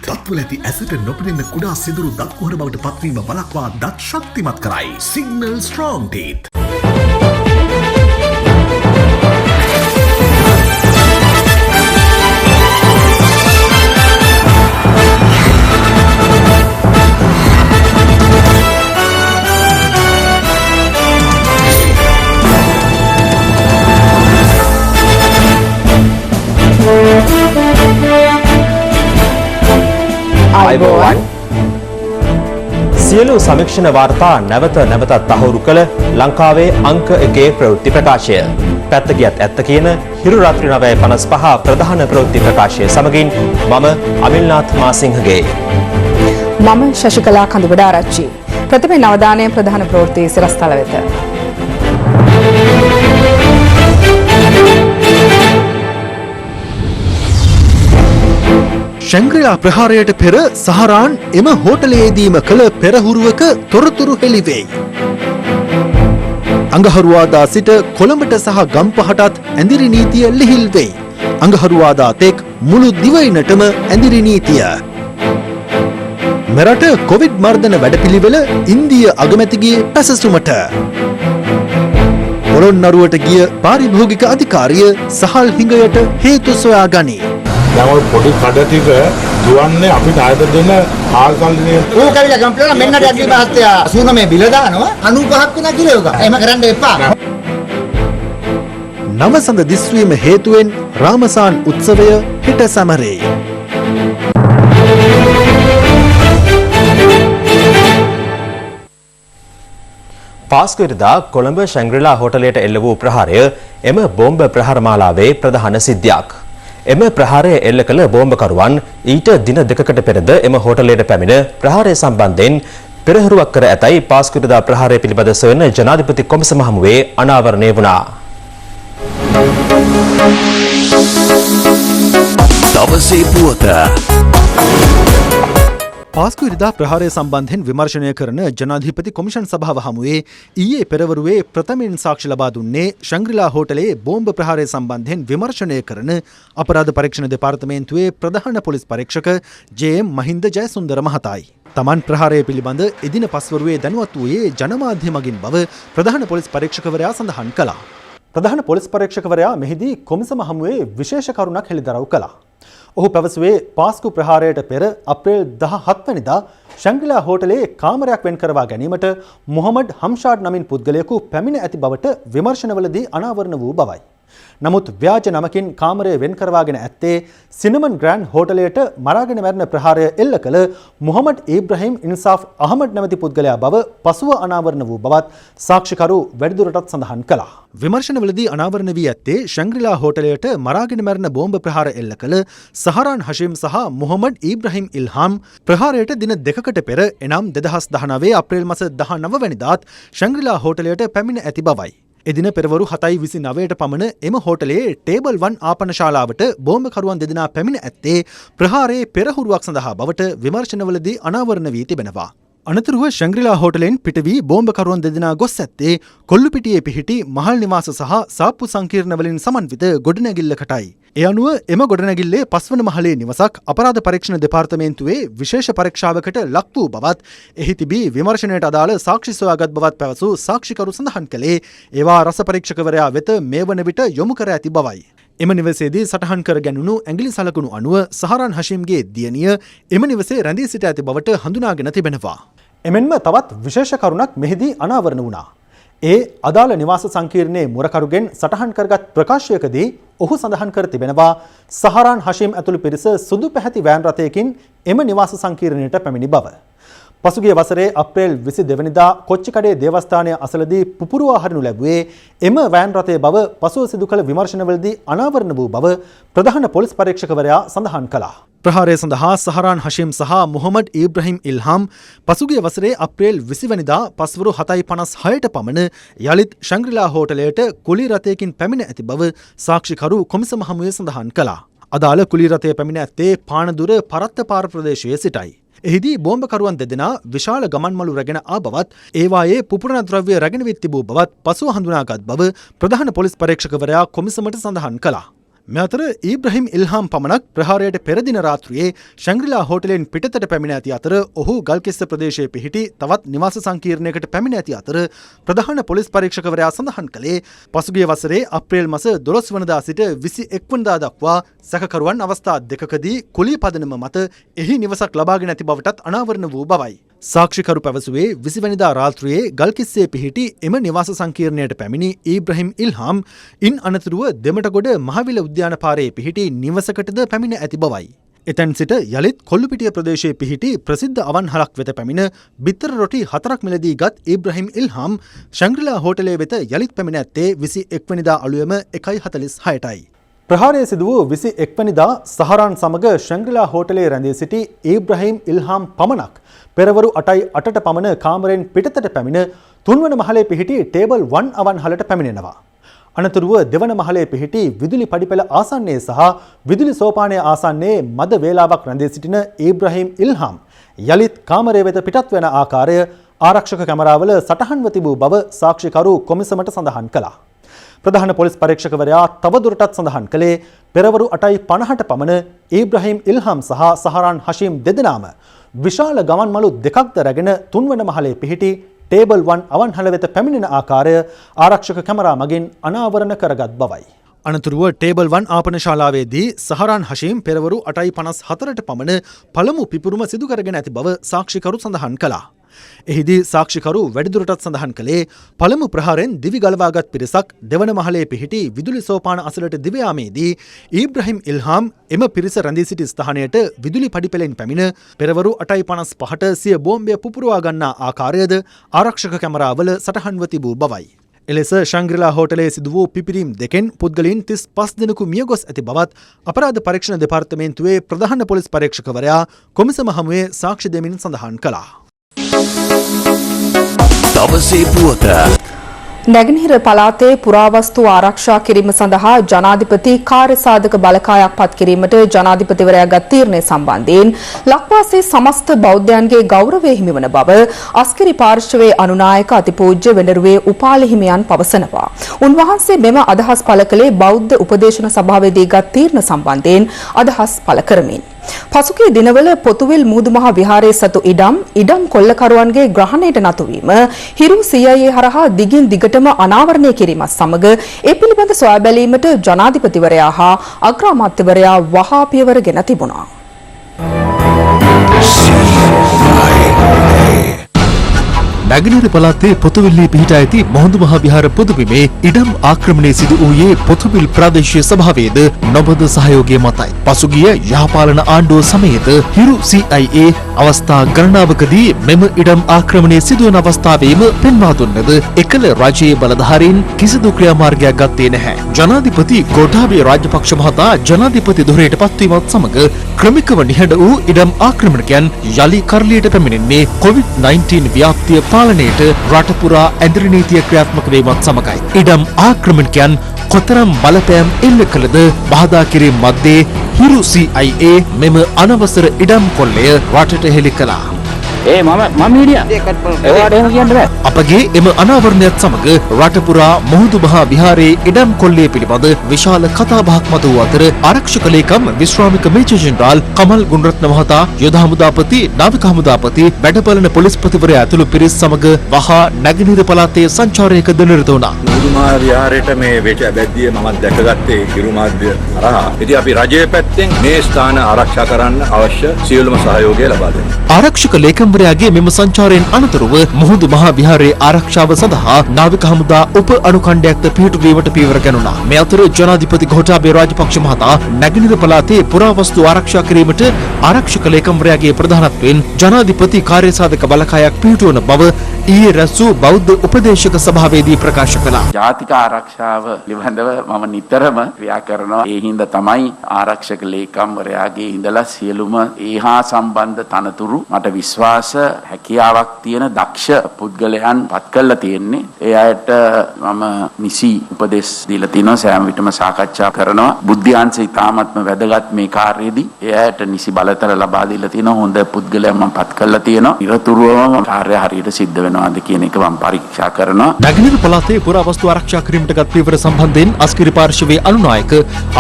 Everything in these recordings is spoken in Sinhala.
දත්වල ඇති ඇසට නොපෙනෙන කුඩා සිදුරු දත් කුහර බවට පත්වීම වළක්වා දත් ශක්තිමත් කරයි. Signal strong teeth. අයිබෝවන් සියලු සමීක්ෂණ වාර්තා නැවත නැවතත් තහවුරු කළ ලංකාවේ අංක 1 ප්‍රවෘත්ති ප්‍රකාශය. පැත්ත ගියත් ඇත්ත කියන හිරු රාත්‍රී 9:55 ප්‍රධාන ප්‍රවෘත්ති ප්‍රකාශය සමගින් මම අමිල්නාත් මාසිංහගේ. මම ශශිකලා කඳුබඩ ආරච්චි. ප්‍රථම නවදානය ප්‍රධාන ප්‍රවෘත්ති සිරස්තල වෙත. ශංක්‍රීලා ප්‍රහාරයට පෙර සහරාන් එම හෝටලයේදීම කළ පෙරහුරුවක තොරතුරු හෙළිවෙයි. අඟහරුවාදා සිට කොළඹට සහ ගම්පහටත් ඇඳිරි නීතිය ලිහිල් වෙයි. අඟහරුවාදා තෙක් මුළු දිවයිනටම ඇඳිරි නීතිය. මෙරට කොවිඩ් මර්ධන වැඩපිළිවෙල ඉන්දිය අගමැතිගේ පැසසුමට. පොළොන්නරුවට ගිය පාරිභෝගික අධිකාරිය සහල් හිඟයට හේතු සොයා ගනී. දැන් පොඩි කඩ ටික දුවන්නේ අපිට ආයත දෙන ආල්කල්නේ ඌ කවිලා ගම්පලන මෙන්නට යකි මහත්තයා 89 බිල දානවා 95ක් වෙනා කියලා යෝගා. එහෙම කරන්න එපා. නවසඳ දිස්වීම හේතුවෙන් රාමසාන් උත්සවය හිට සමරේ. පාස්කුවරදා කොළඹ ශැංග්‍රීලා හෝටලයට එල්ල වූ ප්‍රහාරය එම බෝම්බ ප්‍රහාර මාලාවේ ප්‍රධාන සිද්ධියක්. එම ප්‍රහාරය එල්ල කළ බෝම්බකරුවන් ඊට දින දෙකකට පෙරද එම හෝටලයට පැමිණ ප්‍රහාරය සම්බන්ධයෙන් පෙරහරුවක් කර ඇතැයි පාස්කුවරදා ප්‍රහාරය පිළිබඳ සොයන ජනාධිපති කොමිසම හමුවේ අනාවරණය වුණා. දවසේ පුවත. පාස්කුවරදා ප්‍රහාරය සම්බන්ධයෙන් විමර්ශනය කරන ජනාධිපති කොමිෂන් සභාව හමුවේ ඊයේ පෙරවරුවේ ප්‍රථමයෙන් සාක්ෂි ලබා දුන්නේ ශංග්‍රීලා හෝටලයේ බෝම්බ ප්‍රහාරය සම්බන්ධයෙන් විමර්ශනය කරන අපරාධ පරීක්ෂණ දෙපාර්තමේන්තුවේ ප්‍රධාන පොලිස් පරීක්ෂක ජේ.එම්. මහින්ද ජයසුන්දර මහතායි. තමන් ප්‍රහාරය පිළිබඳ එදින පස්වරුවේ දැනුවත් වූයේ ජනමාධ්‍ය මගින් බව ප්‍රධාන පොලිස් පරීක්ෂකවරයා සඳහන් කළා. ප්‍රධාන පොලිස් පරීක්ෂකවරයා මෙහිදී කොමිසම හමුවේ විශේෂ කරුණක් හෙළිදරව් කළා. ඔහු පැවසුවේ පාස්කු ප්‍රහාරයට පෙර අප්‍රේල් 17 වැනිදා ශංග්‍රීලා හෝටලයේ කාමරයක් වෙන් කරවා ගැනීමට මොහමඩ් හම්ෂාඩ් නමින් පුද්ගලයෙකු පැමිණ ඇති බවට විමර්ශනවලදී අනාවරණ වූ බවයි. නමුත් ව්‍යාජ නමකින් කාමරය වෙන් කරවාගෙන ඇත්තේ සිනමන් ග්‍රෑන්ඩ් හෝටලයට මරාගෙන මැරෙන ප්‍රහාරය එල්ල කළ මොහමඩ් ඉබ්‍රහීම් ඉන්සාෆ් අහමඩ් නැමැති පුද්ගලයා බව පසුව අනාවරණ වූ බවත් සාක්ෂිකරු වැඩිදුරටත් සඳහන් කළා. විමර්ශනවලදී අනාවරණ වී ඇත්තේ ශංග්‍රීලා හෝටලයට මරාගෙන මැරෙන බෝම්බ ප්‍රහාර එල්ල කළ සහරාන් හෂීම් සහ මොහමඩ් ඉබ්‍රහීම් ඉල්හාම් ප්‍රහාරයට දින දෙකකට පෙර එනම් 2019 අප්‍රේල් මාස 19 වැනිදාත් ශංග්‍රීලා හෝටලයට පැමිණ ඇති බවයි. එදින පෙරවරු 7:29ට පමණ එම හෝටලයේ ටේබල් 1 ආපනශාලාවට බෝම්බකරුවන් දෙදෙනා පැමිණ ඇත්තේ ප්‍රහාරයේ පෙරහුරුවක් සඳහා බවට විමර්ශනවලදී අනාවරණ වී තිබෙනවා. අනතුරුව ශංග්‍රීලා හෝටලෙන් පිට වී බෝම්බකරුවන් දෙදෙනා ගොස් ඇත්තේ කොල්ලුපිටියේ පිහිටි මහල් නිවාස සහ සාප්පු සංකීර්ණ වලින් සමන්විත ගොඩනැගිල්ලකටයි. ඒ අනුව එම ගොඩනැගිල්ලේ පස්වන මහලේ නිවසක් අපරාධ පරීක්ෂණ දෙපාර්තමේන්තුවේ විශේෂ පරීක්ෂාවකට ලක් වූ බවත් එහි තිබී විමර්ශනයට අදාළ සාක්ෂි සොයාගත් බවත් පැවසූ සාක්ෂිකරු සඳහන් කළේ ඒවා රස පරීක්ෂකවරයා වෙත මේ වන විට යොමු කර ඇති බවයි. එම නිවසේදී සටහන් කර ගැනුණු ඇඟිලි සලකුණු අනුව සහරාන් හෂීම්ගේ දියණිය එම නිවසේ රැඳී සිට ඇති බවට හඳුනාගෙන තිබෙනවා. එමෙන්ම තවත් විශේෂ කරුණක් මෙහිදී අනාවරණ වුණා. ඒ අදාළ නිවාස සංකීර්ණයේ මුරකරුගෙන් සටහන් කරගත් ප්‍රකාශයකදී ඔහු සඳහන් කර තිබෙනවා සහරාන් හෂීම් ඇතුළු පිරිස සුදු පැහැති වෑන් රථයකින් එම නිවාස සංකීර්ණයට පැමිණි බව. පසුගිය වසරේ අප්‍රේල් 22 වෙනිදා කොච්චිකඩේ දේවස්ථානය අසලදී පුපුරුවා හරිනු ලැබුවේ එම වෑන් රථයේ බව පසුව සිදු කළ විමර්ශනවලදී අනාවරණ වූ බව ප්‍රධාන පොලිස් පරීක්ෂකවරයා සඳහන් කළා. ප්‍රහාරය සඳහා සහරාන් හෂීම් සහ මොහමඩ් ඉබ්‍රහීම් ඉල්හාම් පසුගිය වසරේ අප්‍රේල් 20 වෙනිදා පස්වරු 7:56ට පමණ යලිත් ශංග්‍රීලා හෝටලයට කුලී රථයකින් පැමිණ ඇති බව සාක්ෂිකරු කොමිසම හමුවේ සඳහන් කළා. අදාළ කුලී රථය පැමිණ ඇත්තේ පානදුර පරත්තපාර ප්‍රදේශයේ සිටයි. එහිදී බෝම්බකරුවන් දෙදෙනා විශාල ගමන්මළු රැගෙන ආ බවත් ඒවායේ පුපුරණ ද්‍රව්‍ය රැගෙන විත් තිබූ බවත් පසුව හඳුනාගත් බව ප්‍රධාන පොලිස් පරීක්ෂකවරයා කොමිසමට සඳහන් කළා. මේ අතර ඊබ්‍රහීම් ඉල්හාම් පමණක් ප්‍රහාරයට පෙර දින රාත්‍රියේ ශංග්‍රීලා හෝටලෙන් පිටතට පැමිණ ඇති අතර ඔහු ගල්කිස්ස ප්‍රදේශයේ පිහිටි තවත් නිවාස සංකීර්ණයකට පැමිණ ඇති අතර ප්‍රධාන පොලිස් පරීක්ෂකවරයා සඳහන් කළේ පසුගිය වසරේ අප්‍රේල් මාස 12 වනදා සිට 21 වනදා දක්වා සැකකරුවන් අවස්ථා දෙකකදී කුලී පදනම මත එහි නිවසක් ලබාගෙන ඇති බවටත් අනාවරණ වූ බවයි. සාක්ෂිකරු පැවසුවේ 20 වැනිදා රාත්‍රියේ ගල්කිස්සේ පිහිටි එම නිවාස සංකීර්ණයට පැමිණි ඊබ්‍රහීම් ඉල්හාම් ඉන් අනතුරුව දෙමටගොඩ මහවිල උද්‍යාන පාරේ පිහිටි නිවසකටද පැමිණ ඇති බවයි. එතැන් සිට යළිත් කොල්ලුපිටිය ප්‍රදේශයේ පිහිටි ප්‍රසිද්ධ අවන්හලක් වෙත පැමිණ බිත්තර රොටි 4ක් මිලදී ගත් ඊබ්‍රහීම් ඉල්හාම් ශංග්‍රීලා හෝටලයේ වෙත යළිත් පැමිණ ඇත්තේ 21 වැනිදා අලුයම 1:46ටයි. ප්‍රහාරය සිදු වූ 21 වැනිදා සහරාන් සමග ශංග්‍රීලා හෝටලයේ රැඳී සිටි ඊබ්‍රහීම් ඉල්හාම් පමණක් පෙරවරු 8:08ට පමණ කාමරෙන් පිටතට පැමිණ තුන්වන මහලේ පිහිටි ටේබල් 1 අවන්හලට පැමිණෙනවා. අනතුරුව දෙවන මහලේ පිහිටි විදුලි පඩිපෙළ ආසන්නයේ සහ විදුලි සෝපානයේ ආසන්නයේ මද වේලාවක් රැඳී සිටින ඊබ්‍රහීම් ඉල්හාම් යලිත් කාමරය වෙත පිටත් වන ආකාරය ආරක්ෂක කැමරාවල සටහන්ව තිබූ බව සාක්ෂිකරු කොමිසමට සඳහන් කළා. ප්‍රධාන පොලිස් පරීක්ෂකවරයා තවදුරටත් සඳහන් කළේ පෙරවරු 8:50ට පමණ ඊබ්‍රහීම් ඉල්හාම් සහ සහරාන් හෂීම් දෙදෙනාම විශාල ගමන් මළු දෙකක්ද රැගෙන තුන්වන මහලේ පිහිටි ටේබල් 1 අවන්හල වෙත පැමිණෙන ආකාරය ආරක්ෂක කැමරා මගින් අනාවරණ කරගත් බවයි. අනතුරුව ටේබල් 1 ආපන ශාලාවේදී සහරාන් හෂීම් පෙරවරු 8:54ට පමණ පළමු පිපුරුම සිදු කරගෙන ඇති බව සාක්ෂිකරු සඳහන් කළා. එහිදී සාක්ෂිකරු වැඩිදුරටත් සඳහන් කළේ පළමු ප්‍රහාරෙන් දිවි ගලවාගත් පිරිසක් දෙවන මහලේ පිහිටි විදුලි සෝපාන අසලට දිව යාමේදී ඊබ්‍රහීම් ඉල්හාම් එම පිරිස රැඳී සිටි ස්ථානයට විදුලි පඩිපෙළෙන් පැමිණ පෙරවරු 8:55ට සිය බෝම්බය පුපුරවා ගන්නා ආකාරයද ආරක්ෂක කැමරාවල සටහන්ව තිබූ බවයි. එලෙස ශංග්‍රීලා හෝටලයේ සිදු වූ පිපිරීම් දෙකෙන් පුද්ගලයන් 35 දෙනෙකු මියගොස් ඇති බවත් අපරාධ පරීක්ෂණ දෙපාර්තමේන්තුවේ ප්‍රධාන පොලිස් පරීක්ෂකවරයා කොමිසම හමුවේ සාක්ෂි දෙමින් සඳහන් කළා. දවසේ පුවත නැගෙනහිර පළාතේ පුරාවස්තු ආරක්ෂා කිරීම සඳහා ජනාධිපති කාර්යසාධක බලකායක් පත් කිරීමට ජනාධිපතිවරයා ගත් තීරණය සම්බන්ධයෙන් ලක්වාසී සමස්ත බෞද්ධයන්ගේ ගෞරවය හිමිවන බව අස්කිරි පාර්ශවයේ අනුනායක අතිපූජ්‍ය වෙනරුවේ උපාලි හිමියන් පවසනවා. උන්වහන්සේ මෙම අදහස් පළ කළේ බෞද්ධ උපදේශන සභාවේදී ගත් තීරණ සම්බන්ධයෙන් අදහස් පළ කරමින්. පසුගිය දිනවල පොතුවිල් මුහුදුමහ විහාරයේ සතු ඉඩම් කොල්ලකරුවන්ගේ ග්‍රහණයට නතුවීම හිරු CIA හරහා දිගින් දිගටම අනාවරණය කිරීමත් සමග ඒ පිළිබඳ සොයා බැලීමට ජනාධිපතිවරයා හා අග්‍රාමාත්‍යවරයා වහා පියවර ගෙන තිබුණා. නැගෙනහිර පළාතේ පොතුවිල්ලේ පිහිටා ඇති මොහොඳු මහ විහාර පොදුබිමේ ඉඩම් ආක්‍රමණය සිදු වූයේ පොතුවිල් ප්‍රාදේශීය සභාවේද නොබඳ සහයෝගය මතයි. පසුගිය යහපාලන ආණ්ඩුව සමයේද හිරු CIA අවස්ථා ගණනාවකදී මෙම ඉඩම් ආක්‍රමණය සිදුවන අවස්ථාවේම පෙන්වා දුන්නද එකල රජයේ බලධාරීන් කිසිදු ක්‍රියාමාර්ගයක් ගත්තේ නැහැ. ජනාධිපති ගෝඨාභය රාජපක්ෂ මහතා ජනාධිපති ධුරයට පත්වීමත් සමග ක්‍රමිකව නිහඬ වූ ඉඩම් ආක්‍රමණකයන් යලි කරලියට පැමිණෙන්නේ COVID-19 ව්‍යාප්තිය පාලනයට රට පුරා ඇඳරි නීතිය ක්‍රියාත්මක වීමත් සමගයි. ඉඩම් ආක්‍රමණකයන් කොතරම් බලපෑම් එල්ල කළද බාධා කිරීම මැද්දේ හිරු CIA මෙම අනවසර ඉඩම් කොල්ලය රටට හෙළි කළා. මම හිටියා. ඒවට එහෙම කියන්න බෑ. අපගේ එම අනාවරණයත් සමග රට පුරා මුහුදු මහා විහාරයේ ඉඩම් කොල්ලය පිළිබඳ විශාල කතාබහක් මත වූ අතර ආරක්ෂක ලේකම් විශ්‍රාමික මේජර් ජෙනරාල් කමල් ගුණරත්න මහතා යුද හමුදාපති නාවික හමුදාපති වැඩබලන පොලිස්පතිවරයා ඇතුළු පිරිස් සමග වහා නැගෙනහිර පළාතේ සංචාරයකද නිරත වුණා. මුහුදු මහා විහාරයට මේ වෙච්ච බැද්දිය මම දැකගත්තේ හිරු මාධ්‍ය හරහා. ඉතින් අපි රජයේ පැත්තෙන් මේ ස්ථාන ආරක්ෂා කරන්න අවශ්‍ය සියලුම සහයෝගය ලබා දෙනවා. ආරක්ෂක ලේකම්වරයාගේ මෙම සංචාරයෙන් අනතුරුව මුහුදු මහා විහාරයේ ආරක්ෂාව සඳහා නාවික හමුදා උප අනුකණ්ඩයක්ද පිහිටුවීමට පියවර ගනුණා. මේ අතර ජනාධිපති ගෝඨාභය රාජපක්ෂ මහතා නැගෙනහිර පළාතේ පුරාවස්තු ආරක්ෂා කිරීමට ආරක්ෂක ලේකම්වරයාගේ ප්‍රධානත්වයෙන් ජනාධිපති කාර්යසාධක බලකායක් පිහිටුවන බව ඊයේ රැස් වූ බෞද්ධ උපදේශක සභාවේදී ප්‍රකාශ කළා. ජාතික ආරක්ෂාව පිළිබඳව මම නිතරම ක්‍රියා කරනවා. ඒ හින්දා තමයි ආරක්ෂක ලේකම්වරයාගේ ඉඳලා සියලුම ඒහා සම්බන්ධ තනතුරු මට විශ්වාස හැකියාවක් තියෙන දක්ෂ පුද්ගලයන් පත් කරලා තියෙන්නේ. ඒ අයට මම නිසි උපදෙස් දීලා තිනවා. සෑම විටම සාකච්ඡා කරනවා. බුද්ධාංශය ඉතාමත්ම වැදගත් මේ කාර්යයේදී. ඒ අයට නිසි බලතල ලබා දීලා තිනවා. හොඳ පුද්ගලයන් මම පත් කරලා තියෙනවා. නිරතුරුවම කාර්යය හරියට සිද්ධ වෙනවා තියෙනවාද කියන එක මම පරීක්ෂා කරනවා. නැගෙනහිර පළාතේ පුරාවස්තු ආරක්ෂා කිරීමට ගත් පියවර සම්බන්ධයෙන් අස්කිරි පාර්ශවයේ අනුනායක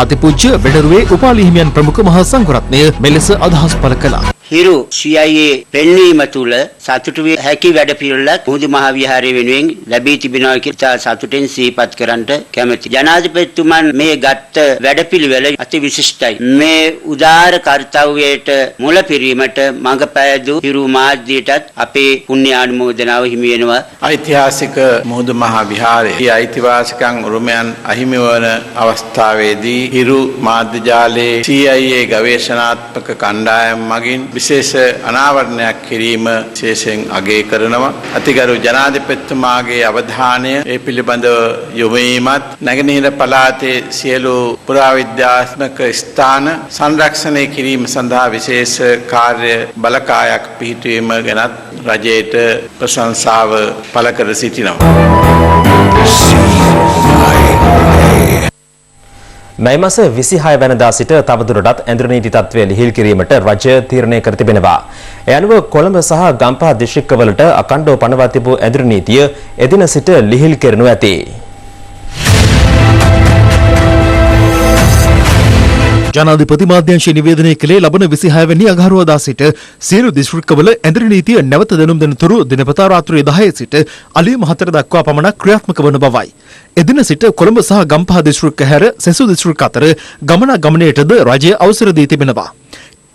අතිපූජ්‍ය වෙඩරුවේ උපාලි හිමියන් ප්‍රමුඛ මහා සංඝරත්නය මෙලෙස අදහස් පළ කළා. හිරු CIA පෙන්වීම තුළ සතුටු විය හැකි වැඩ පිළිවෙලක් මුහුදු මහ විහාරය වෙනුවෙන් ලැබී තිබෙනවා කියලා සතුටින් සිහිපත් කරන්නට කැමැතියි. ජනාධිපතිතුමන් මේ ගත්ත වැඩපිළිවෙල අති විශිෂ්ටයි. මේ උදාර කාර්යයට මුල පිරීමට මඟ පෑදූ හිරු මාධ්‍යයටත් අපේ පුණ්‍යානුමෝදනාව හිමි වෙනවා. ඓතිහාසික මුහුදු මහ විහාරයේ අයිතිවාසිකම් උරුමයන් අහිමි වන අවස්ථාවේදී හිරු මාධ්‍ය ජාලයේ CIA ගවේෂණාත්මක කණ්ඩායම් මගින් විශේෂ අනාවරණයක් කිරීම විශේෂයෙන් අගය කරනවා. අතිගරු ජනාධිපතිතුමාගේ අවධානය ඒ පිළිබඳව යොමු වීමත් නැගෙනහිර පළාතේ සියලු පුරාවිද්‍යාත්මක ස්ථාන සංරක්ෂණය කිරීම සඳහා විශේෂ කාර්ය බලකායක් පිහිටුවීම ගැනත් රජයට ප්‍රශංසාව පළ කර සිටිනවා. මේ මාස 26 වෙනිදා සිට තවදුරටත් ඇඳුරු නීති තත්ත්වය ලිහිල් කිරීමට රජය තීරණය කර තිබෙනවා. ඒ අනුව කොළඹ සහ ගම්පහ දිස්ත්‍රික්කවලට අඛණ්ඩව පනවා තිබූ ඇඳුරු නීතිය එදින සිට ලිහිල් කරනු ඇති. ජනාධිපති මාධ්‍යංශය නිවේදනය කළේ ලබන 26 වෙනි අඟහරුවාදා සිට සියලු දිස්ත්‍රික්කවල ඇඳුරු නීතිය නැවත දැනුම් දෙනතුරු දිනපතා රාත්‍රී 10 සිට අලුයම 4 දක්වා පමණක් ක්‍රියාත්මක වන බවයි. එදින සිට කොළඹ සහ ගම්පහ දිස්ත්‍රික්ක හැර සෙසු දිස්ත්‍රික්ක අතර ගමනාගමනයටද රජය අවසර දී තිබෙනවා.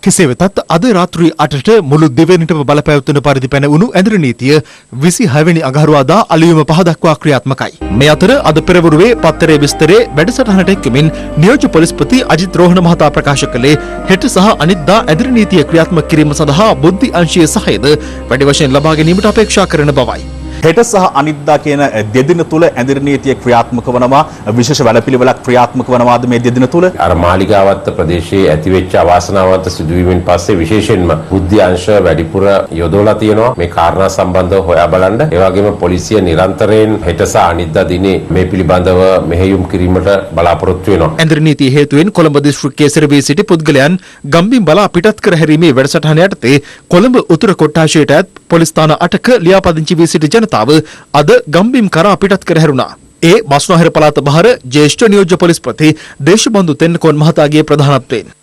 කෙසේ වෙතත් අද රාත්‍රී 8ට මුළු දෙවැනිටම බලපැවතුන පරිදි පැනවුණු ඇඳුරු නීතිය 26 වෙනි අඟහරුවාදා අලුයම 5 දක්වා ක්‍රියාත්මකයි. මේ අතර අද පෙරවරුවේ පත්තරේ විස්තරේ වැඩසටහනට එක්වමින් නියෝජ්‍ය පොලිස්පති අජිත් රෝහණ මහතා ප්‍රකාශ කළේ හෙට සහ අනිද්දා ඇඳුරු නීතිය ක්‍රියාත්මක කිරීම සඳහා බුද්ධි අංශීය සහායද වැඩි වශයෙන් ලබා ගැනීමට අපේක්ෂා කරන බවයි. හෙට සහ අනිද්දා කියන දෙදින තුල ඇඳුරු නීතිය ක්‍රියාත්මක වනවා. විශේෂ වැඩපිළිවෙලක් ක්‍රියාත්මක වනවාද මේ දෙදින තුල? අර මාලිගාවත්ත ප්‍රදේශයේ ඇතිවෙච්ච අවාසනාවන්ත සිදුවීමෙන් පස්සේ විශේෂයෙන්ම බුද්ධි අංශ වැඩිපුර යොදවලා තියෙනවා මේ කාරණා සම්බන්ධව හොයා බලන්න. ඒ වගේම පොලිසිය නිරන්තරයෙන් හෙට සහ අනිද්දා දිනේ මේ පිළිබඳව මෙහෙයුම් කිරීමට බලාපොරොත්තු වෙනවා. ඇඳුරු නීතිය හේතුවෙන් කොළඹ දිස්ත්‍රික්කයේ සිරවී සිටි පුද්ගලයන් ගම්බිම් බලා පිටත් කර හැරීමේ වැඩසටහන යටතේ කොළඹ උතුර කොට්ටාශයට පොලිස් ස්ථාන 8ක ලියාපදිංචි වී සිටි ජනතාව අද ගම්බිම් කරා පිටත් කර හැරුණා. ඒ බස්නාහිර පළාත බහර ජ්‍යෙෂ්ඨ නියෝජ්‍ය පොලිස්පති දේශබන්දු තෙන්නකෝන් මහතාගේ ප්‍රධානත්වයෙන්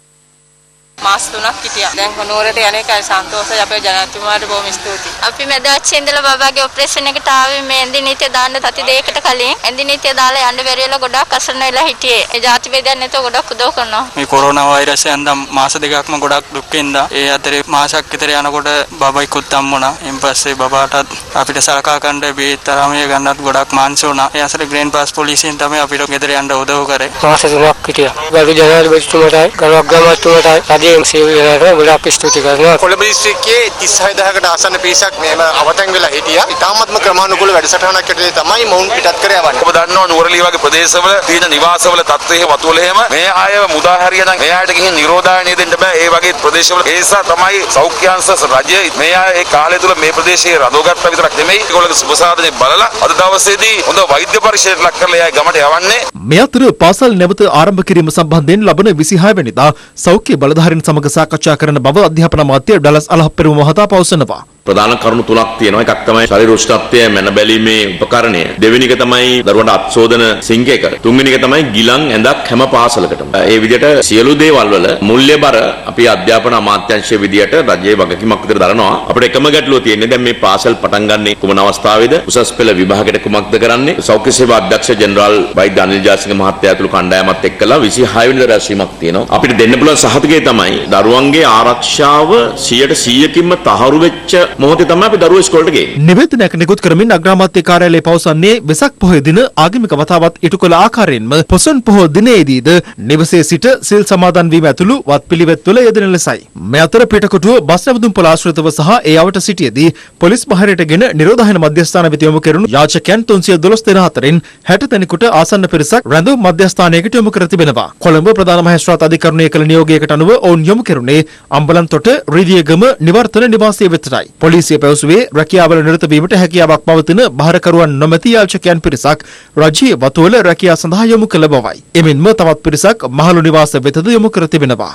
මාස 3ක් හිටියා. දැන් නුවරට යන එකයි සන්තෝෂයි අපේ ජනාධිපතිතුමාට බොහොම ස්තුතියි. අපි මැදවච්චේ ඉඳලා බබාගේ ඔපරේෂන් එකට ආවේ මේ ඇඳි නීතිය දාන්න තති දෙකකට කලින් ඇඳි නීතිය දාලා යන්න බැරි වෙලා ගොඩක් අසරණ වෙලා හිටියේ. ඒ ජාති වේදයන් නැතුව ගොඩක් උදව් කරනවා. මේ කොරෝනා වෛරසයෙන් දැන් මාස දෙකක්ම ගොඩක් දුක් විඳා. ඒ අතරේ මාසයක් විතර යනකොට බබයිකුත් හම්බුණා. ඊන් පස්සේ බබාටත් අපිට සලකා ගන්න බේත් තරමේ ගන්නත් ගොඩක් මාංශ වුණා. ඒ අසල ග්‍රේන් පාස් පොලිසියෙන් තමයි අපිට ගෙදර යන්න උදව් කරේ. මාස 3ක් හිටියා. ගරු ජනාධිපතිතුමාටයි ගරුක් ගමතුමාටයි කොළඹ දිස්ත්‍රික්කයේ 36000කට ආසන්න පිරිසක් මේම අවතැන් වෙලා හිටියා. ඉතාමත්ම ක්‍රමානුකූල වැඩසටහනක් යටතේ තමයි මොවුන් පිටත් කර යවන්නේ. ඔබ දන්නවා නුවරඑළිය වගේ ප්‍රදේශවල තියෙන නිවාසවල තත්ත්වයේ වතුවල එහෙම මේ අයව මුදා හරිය නම් මේ අයට ගිහින් නිරෝධායනය දෙන්න බෑ. ඒ වගේ ප්‍රදේශවල ඒ නිසා තමයි සෞඛ්‍ය අංශ රජය මේ අය ඒ කාලය තුල මේ ප්‍රදේශයේ රඳවගත්තා විතරක් නෙමෙයි ඒගොල්ලෝගේ සුබසාධනේ බලලා අද දවසේදී හොඳ වෛද්‍ය පරීක්ෂණයක් ලක් කරලා එයා ගමට යවන්නේ. මේ අතර පාසල් නැවත ආරම්භ කිරීම සම්බන්ධයෙන් ලබන 26 වෙනිදා සෞඛ්‍ය බලධාරීන් සමග සාකච්ඡා කරන බව අධ්‍යාපන අමාත්‍ය ඩලස් අලහප්පෙරුම මහතා පවසනවා. ප්‍රධාන කරුණු තුනක් තියෙනවා. එකක් තමයි ශරීර උෂ්ණත්වය මැන බැලීමේ උපකරණය. දෙවෙනි එක තමයි දරුවන්ට අත්සෝදන සිංක එක. තුන්වෙනි එක තමයි ගිලන් ඇඳක් හැම පාසලකටම. ඒ විදිහට සියලු දේවල් වල මුල්‍යබර අපි අධ්‍යාපන අමාත්‍යාංශයේ විදිහට රජයේ වගකීමක් විතර දරනවා. අපිට එකම ගැටලුව තියෙන්නේ දැන් මේ පාසල් පටන් ගන්න කුමන අවස්ථාවේද? උසස් පෙළ විභාගයට කුමක්ද කරන්නේ? සෞඛ්‍ය සේවා අධ්‍යක්ෂ ජෙනරාල් වෛද්‍ය අනිල් ජාසිංහ මහත්තයා ඇතුළු කණ්ඩායමත් එක්කලා 26 වෙනිදා රැස්වීමක් තියෙනවා. අපිට දෙන්න පුළුවන් සහතිකය තමයි දරුවන්ගේ ආරක්ෂාව 100%කින්ම තහවුරු වෙච්ච මොහොතේ තමයි අපි දරුවෝ ඉස්කෝලේට ගේන්නේ. නිවේදනයක් නිකුත් කරමින් අග්‍රාමාත්‍ය කාර්යාලය පවසන්නේ වෙසක් පොහොය දින ආගමික වතාවත් ඉටු කළ ආකාරයෙන්ම පොසොන් පොහොය දිනේදීද නිවසේ සිට සිල් සමාදන් වීම ඇතුළු වත්පිළිවෙත්වල යෙදෙන ලෙසයි. මේ අතර පිටකොටුව බස් නැවතුම්පොළ ආශ්‍රිතව සහ ඒ අවට සිටියේදී පොලිස් බහරයටගෙන නිරෝධායන මධ්‍යස්ථාන වෙත යොමු කෙරුණු යාචකයන් 312 දෙනා අතරින් 60 දෙනෙකුට ආසන්න පිරිසක් රැඳවුම් මධ්‍යස්ථානයකට යොමු කර තිබෙනවා. කොළඹ ප්‍රධාන මහේස්ත්‍රාත් අධිකරණය කළ නියෝගයකට අනුව ඔවුන් යොමු කෙරුණේ අම්බලන්තොට රිදියගම නිවර්තන නිවාසය වෙතටයි. පොලිසිය පැවසුවේ රැකියාවල නිරත වීමට හැකියාවක් පවතින බහරකරුවන් නොමැති යාචකයන් පිරිසක් රජයේ වතුවල රැකියාව සඳහා යොමු කළ බවයි. එමෙන්ම තවත් පිරිසක් මහලු නිවාස වෙතද යොමු කර තිබෙනවා.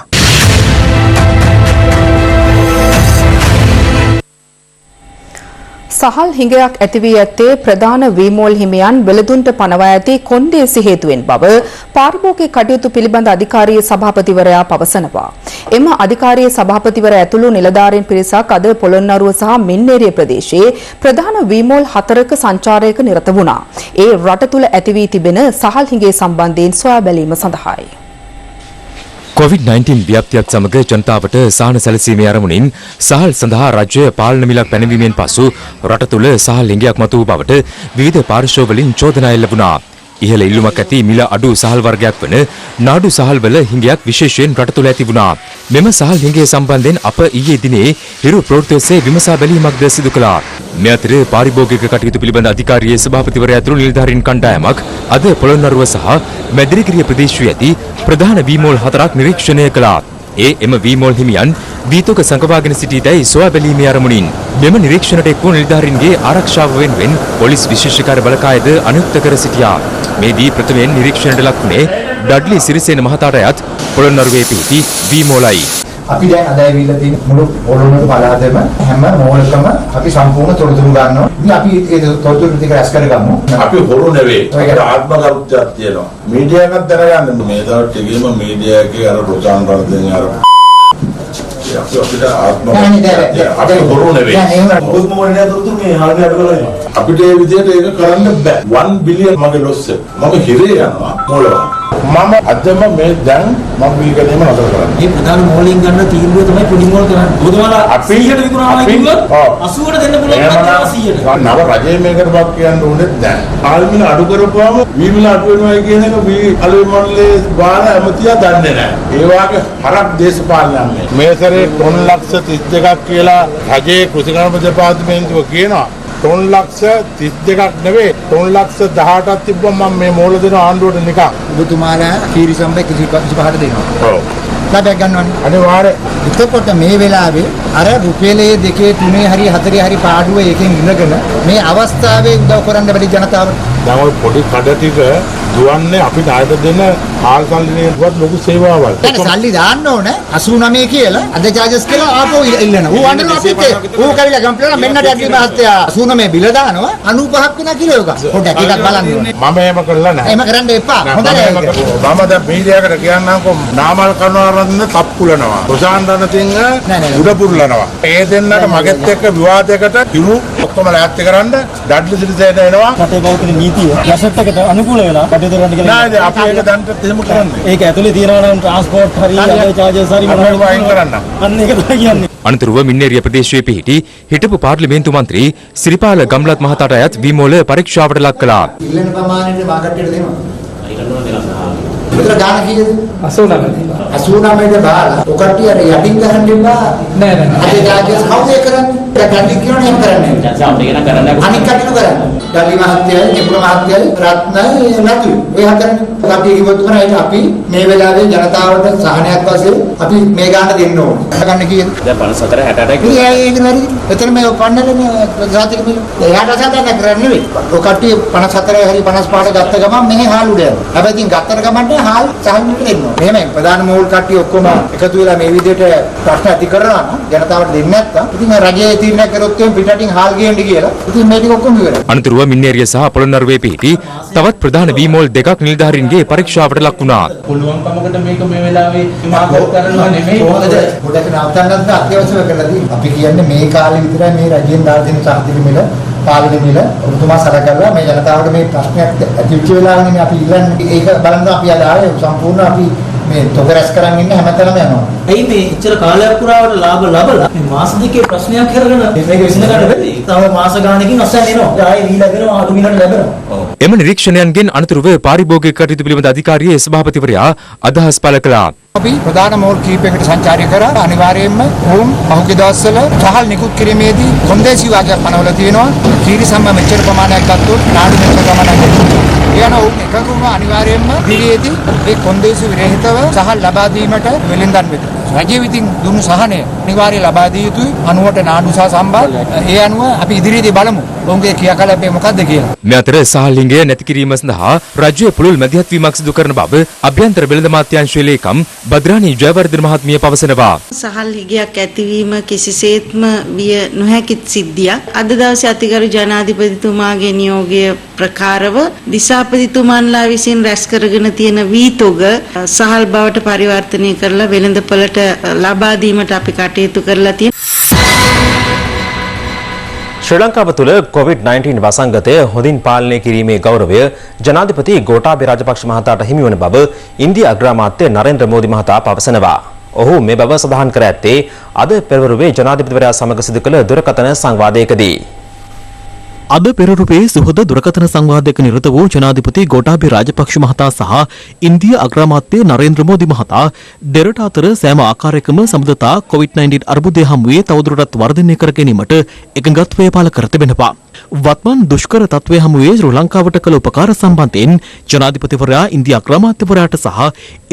සහල් හිඟයක් ඇති වී ඇත්තේ ප්‍රධාන වීමෝල් හිමියන් වෙළඳුන්ට පනවා ඇති කොන්දේසි හේතුවෙන් බව පාරිභෝගික කටයුතු පිළිබඳ අධිකාරියේ සභාපතිවරයා පවසනවා. එම අධිකාරියේ සභාපතිවරයා ඇතුළු නිලධාරීන් පිරිසක් අද පොළොන්නරුව සහ මින්නේරිය ප්‍රදේශයේ ප්‍රධාන වීමෝල් 4ක සංචාරයක නිරත වුණා. ඒ රට තුළ ඇති වී තිබෙන සහල් හිඟේ සම්බන්ධයෙන් සොයා බැලීම සඳහායි. COVID-19 ව්‍යාප්තියත් සමග ජනතාවට සහන සැලසීමේ අරමුණින් සහල් සඳහා රාජ්‍ය පාලන මිලක් පැනවීමෙන් පසු රට තුළ සහල් හිඟයක් මතුව බවට විවිධ පාර්ශ්වවලින් චෝදනා එල්ල වුණා. ඉහළ ඉල්ලුමක් ඇති මිල අඩු සහල් වර්ගයක් වන නාඩු සහල්වල හිඟයක් විශේෂයෙන් රට තුළ ඇති වුණා. මෙම සහල් හිඟේ සම්බන්ධයෙන් අප ඊයේ දිනේ හිරු ප්‍රවෘත්ති ඔස්සේ විමසා බැලීමක්ද සිදු කළා. මේ අතර පාරිභෝගික කටයුතු පිළිබඳ අධිකාරියේ සභාපතිවරයා ඇතුළු නිලධාරීන් කණ්ඩායමක් අද පොළොන්නරුව සහ මැදිරිගිරිය ප්‍රදේශයේ ඇති ප්‍රධාන වීමෝල් 4ක් නිරීක්ෂණය කළා. එම වීමෝල් හිමියන් වීතක සංකවාගෙන සිටීදැයි සොයා බැලීමේ අරමුණින් මෙම නිරීක්ෂණයට එක් වූ නිලධාරීන්ගේ ආරක්ෂාව වෙනුවෙන් පොලිස් විශේෂකාර්ය බලකායද අනුයුක්ත කර සිටියා. මේදී ප්‍රථමයෙන් නිරීක්ෂණයට ලක් වුණේ ඩඩ්ලි සිරිසේන මහතාට අයත් පොළොන්නරුවේ පිහිටි වීමෝලයි. අපි දැන් අද ඇවිල්ලා තියෙන මුළු පොළොන්නරු පළාතෙම හැම මෝලකම අපි සම්පූර්ණ තොරතුරු ගන්නවා. ඉතින් අපි ඒ තොරතුරු ටික රැස් කරගමු. අපි හොරු නෙවෙයි. අපිට ආත්ම ගෞරවයක් තියෙනවා. මීඩියා එකක් දැනගන්න මේ දවස් ටිකේම මීඩියා එකේ අර රොචාන් වර්ධන අර අපිට ආත්ම අපි හොරු නෙවෙයි. මොකද මොන්නේ තොරතුරු මේ හරියට අඩු කරලා අපිට ඒ විදිහට ඒක කරන්න බෑ. 1 බිලියන් මගේ ලොස් එක. මම හිරේ යනවා මෝලවා. මම අදම මේ දැන් මම මේකදීම නතර කරන්නේ. මේ ප්‍රධාන මෝලින් ගන්න තීන්දුව තමයි පුඩි මෝල් කරන්නේ. මොකදවලා 100ට විකුණනවා කිව්වොත් 80ට දෙන්න පුළුවන් කතාව 100ට. නව රජයේ මේකටපත් කියන්න ඕනේ දැන්. ආල්මිල අඩු කරපුවාම වීමිල අඩු වෙනවා කියන එක වී අලුයි මණ්ඩලයේ බාර ඇමතියා දන්නේ නැහැ. ඒ වාගේ හරක් දේශපාලනයක් මේ. මේ සැරේ ටොන් ලක්ෂ 32ක් කියලා රජයේ කෘෂිකර්ම දෙපාර්තමේන්තුව කියනවා. ටොන් ලක්ෂ 32ක් නෙවෙයි ටොන් ලක්ෂ 18ක් තිබ්බම මම මේ මෝල දෙන ආණ්ඩුවට නිකන් ඔබතුමාලා කීරිසම්බේ 25ට දෙනවා. ඔව්. ලාභයක් ගන්නවනේ. අනිවාර්ය. එතකොට මේ වෙලාවේ අර රුපියලයේ 2 3 හරි 4 හරි පාඩුව එකෙන් ඉඳගෙන මේ අවස්ථාවේ උදව් කරන්න බැරි ජනතාවට දැන් ඔය පොඩි කඩ ටික දුවන්නේ අපි ණයට දෙන හාල් සල්ලිනේ වත් ලොකු සේවාවල්. දැන් සල්ලි දාන්න ඕන 89 කියලා අද චාර්ජස් කියලා ආපහු ඉල්ලනවා. ඌ අඬන අපිට ඌ කවිලා කම්ප්ලේන්ට් මෙන්න ඩැග්ලි මහත්තයා 89 බිල දානවා 95ක් වෙනා කිලෝ එකක්. පොඩ්ඩක් එකක් බලන්න ඕනේ. මම එහෙම කළා නැහැ. එහෙම කරන්න එපා. හොඳයි. මම දැන් මීඩියාකට කියන්නම්කො නාමල් කරනවා රන්න තප්පුලනවා. ප්‍රශාන්ත රණසිංහ උඩ පුරලනවා. ඒ දෙන්නට මගෙත් එක්ක විවාදයකට කිරු ඔක්කොම ලෑස්ති කරන්න ඩඩ්ලි සිරිසේන එනවා. රටේ පවතින නීතිය යසට් එකට අනුකූල වෙලා කටයුතු කරන්න කියලා. නෑ අපි ඒක දැන්ට එහෙම කරන්නේ. ඒක ඇතුලේ තියෙනවා නම් ට්‍රාන්ස්පෝර්ට් හරි අද චාර්ජස් හරි මොනවද වයින් කරන්න. අන්න ඒක තමයි කියන්නේ. අනතුරුව මින්නේරිය ප්‍රදේශයේ පිහිටි හිටපු පාර්ලිමේන්තු මන්ත්‍රී සිරිපාල ගම්ලත් මහතාට අයත් වීමෝල පරීක්ෂාවට ලක් කළා. ඉල්ලන ප්‍රමාණයට මාකට්ටියට දෙනවා. මෙතන ගාන කීයද? 89. 89ට බාලා ඔකට්ටිය අර යටින් ගහන්න එපා. නෑ නෑ. අද චාර්ජස් කවුද කරන්නේ? ගණ්ඩි කියනවනේ එහෙම කරන්නේ. දැන් අපිට කියන කරන්නේ අනික් කටයුතු කරන්නේ. ඩල්ලි මහත්තයයි, නිපුණ මහත්තයයි, රත්නයි නතු. ඔය හතරනේ. අපි කිව්වොත් තමයි අපි මේ වෙලාවේ ජනතාවට සහනයක් වශයෙන් අපි මේ ගාන දෙන්න ඕනේ. ගන්න කීයද? දැන් 54 68යි. ඒක නේද? එතන මේ පන්නලනේ ජාතික මිල. එයාට සාදන්න කරන්නේ නෙවෙයි. ඔය කට්ටිය 54 හරි 55ට ගත්ත ගමන් මෙහි හාල් උඩ යනවා. හැබැයි ඉතින් ගත්තට ගමන් හාල් සහල්ට දෙන්නවා. මෙහෙමයි ප්‍රධාන මූල් කට්ටිය ඔක්කොම එකතු වෙලා මේ විදිහට ප්‍රශ්න ඇති කරනවා නම් ජනතාවට දෙන්නේ නැත්තම් ඉතින් රජයේ තීරණයක් කරොත් එම් පිටටින් හාල් ගේන්න කියලා. ඉතින් මේ ටික ඔක්කොම ඉවරයි. අනතුරුව මින්නේරිය සහ පොළොන්නරුවේ පිහිටි තවත් ප්‍රධාන වීමෝල් දෙකක් නිලධාරීන්ගේ පරීක්ෂාවට ලක් වුණා. පුළුවන්කමකට මේක මේ වෙලාවේ මාකෝ කරනවා නෙමෙයි. පොඩක් නවත්තන්නත් අත්‍යවශ්‍යව කරලා තියෙනවා. අපි කියන්නේ මේ කාලේ විතරයි මේ රජයෙන් දාලා දෙන සාහිත්‍ය මිල පාලන මිල ඔබතුමා සලකලා මේ ජනතාවට මේ ප්‍රශ්නයක් ඇතිවෙච්ච වෙලාවනේ මේ අපි ඉල්ලන්නේ. ඒක බලන්න අපි අද ආවේ සම්පූර්ණ අපි මේ තොග රැස් කරන් ඉන්න හැමතැනම යනවා. ඇයි මේ ඉච්චර කාලයක් පුරාවට ලාභ ලබලා මේ මාස දෙකේ ප්‍රශ්නයක් කරගෙන මේක විසඳ ගන්න බැරි. තව මාස ගානකින් අස්සන් එනවා. ආයේ වී ලැබෙනවා අඩු මිලට ලැබෙනවා. එම නිරීක්ෂණයන්ගෙන් අනතුරුව පාරිභෝගික කටයුතු පිළිබඳ අධිකාරියේ සභාපතිවරයා අදහස් පළ කළා. අපි ප්‍රධාන මෝල් කීපයකට සංචාරය කරා. අනිවාර්යයෙන්ම වුන් පහුගිය දවස්වල සහල් නිකුත් කිරීමේදී කොන්දේසි වාගයක් පනවලා තියෙනවා. කීරි සම්ම මෙච්චර ප්‍රමාණයක් ගත්තොත් නාඩු මෙච්චර ප්‍රමාණයක් දෙනවා. එයන උන් එකඟ වුණා අනිවාර්යයෙන්ම ඉදිරියේදී මේ කොන්දේසි විරහිතව සහල් ලබා දීමට වෙළඳන් වෙනවා. රජය විසින් දුන්නු සහනය අනිවාර්යයෙන් ලබා දිය යුතුයි. අනුවට නාඩු සහ සම්බන්ධ ඒ අනුව අපි ඉදිරියේදී බලමු. ඔවුන්ගේ ක්‍රියාකලාපය මොකක්ද කියලා. මේ අතර සහල්ලිංගය නැති කිරීම සඳහා රජය පුළුල් මැදිහත් වීමක් සිදු කරන බව අභ්‍යන්තර වෙළඳ මාත්‍යාංශයේ ලේකම් බද්‍රානි ජයවර්ධන මහත්මිය පවසනවා. සහල් හිගයක් ඇතිවීම කිසිසේත්ම විය නොහැකි සිද්ධියක්. අද දවසේ අතිගරු ජනාධිපතිතුමාගේ නියෝගය ප්‍රකාරව දිසාපතිතුමන්ලා විසින් රැස් කරගෙන තියෙන වීතොග සහල් බවට පරිවර්තනය කරලා වෙළඳපළට ලබා දීමට අපි කටයුතු කරලා තියෙනවා. ශ්‍රී ලංකාව තුළ COVID-19 වසංගතය හොඳින් පාලනය කිරීමේ ගෞරවය ජනාධිපති ගෝඨාභය රාජපක්ෂ මහතාට හිමිවන බව ඉන්දියා අග්‍රාමාත්‍ය නරේන්ද්‍ර මෝදි මහතා පවසනවා. ඔහු මේ බව සඳහන් කර ඇත්තේ අද පෙරවරුවේ ජනාධිපතිවරයා සමග සිදු කළ දුරකථන සංවාදයකදී. අද පෙරරුවේ සුහද දුරකථන සංවාදයක නිරත වූ ජනාධිපති ගෝඨාභය රාජපක්ෂ මහතා සහ ඉන්දිය අග්‍රාමාත්‍ය නරේන්ද්‍ර මෝදි මහතා දෙරට අතර සෑම ආකාරයකම සම්බන්ධතා COVID-19 අර්බුදය හමුවේ තවදුරටත් වර්ධනය කර ගැනීමට එකඟත්වය පළ කර තිබෙනවා. වත්මන් දුෂ්කර තත්ත්වය හමුවේ ශ්‍රී ලංකාවට කළ උපකාර සම්බන්ධයෙන් ජනාධිපතිවරයා ඉන්දිය අග්‍රාමාත්‍යවරයාට සහ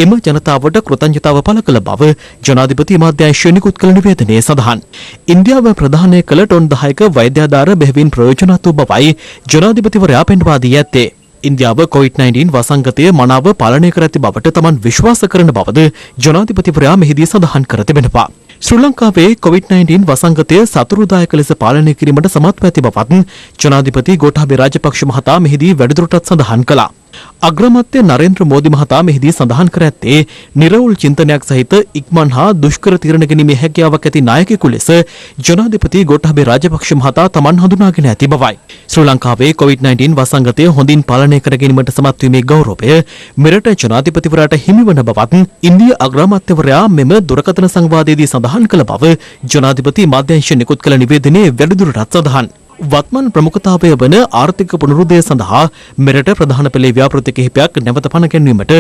එම ජනතාවට කෘතඥතාව පළ කළ බව ජනාධිපති මාධ්‍යාංශය නිකුත් කළ නිවේදනයේ සඳහන්. ඉන්දියාව ප්‍රධානය කළ ටොන් 10ක වෛද්‍යාධාර බෙහෙවින් ප්‍රයෝජනවත් වූ බවයි ජනාධිපතිවරයා පෙන්වා දී ඇත්තේ. ඉන්දියාව COVID-19 වසංගතය මනාව පාලනය කර ඇති බවට තමන් විශ්වාස කරන බවද ජනාධිපතිවරයා මෙහිදී සඳහන් කර තිබෙනවා. ශ්‍රී ලංකාවේ COVID-19 වසංගතය සතුරුදායක ලෙස පාලනය කිරීමට සමත් වී ඇති බවත් ජනාධිපති ගෝඨාභය රාජපක්ෂ මහතා මෙහිදී වැඩිදුරටත් සඳහන් කළා. අග්‍රාමාත්‍ය නරේන්ද්‍ර මෝදි මහතා මෙහිදී සඳහන් කර ඇත්තේ නිර්වෘල් චින්තනයක් සහිත ඉක්මන් හා දුෂ්කර තීරණ ගැනීමේ හැකියාවක් ඇති නායකයෙකු ලෙස ජනාධිපති ගෝඨාභය රාජපක්ෂ මහතා තමන් හඳුනාගෙන ඇති බවයි. ශ්‍රී ලංකාවේ COVID-19 වසංගතය හොඳින් පාලනය කර ගැනීමට සමත් වීමේ ගෞරවය මෙරට ජනාධිපතිවරයාට හිමිවන බවත් ඉන්දිය අග්‍රාමාත්‍යවරයා මෙම දුරකථන සංවාදයේදී සඳහන් කළ බව ජනාධිපති මාධ්‍යාංශය නිකුත් කළ නිවේදනයේ වැඩිදුරටත් සඳහන්. වත්මන් ප්‍රමුඛතාවය වන ආර්ථික පුනරුදය සඳහා මෙරට ප්‍රධාන පෙළේ ව්‍යාපෘති කිහිපයක් නැවත පණ ගැන්වීමට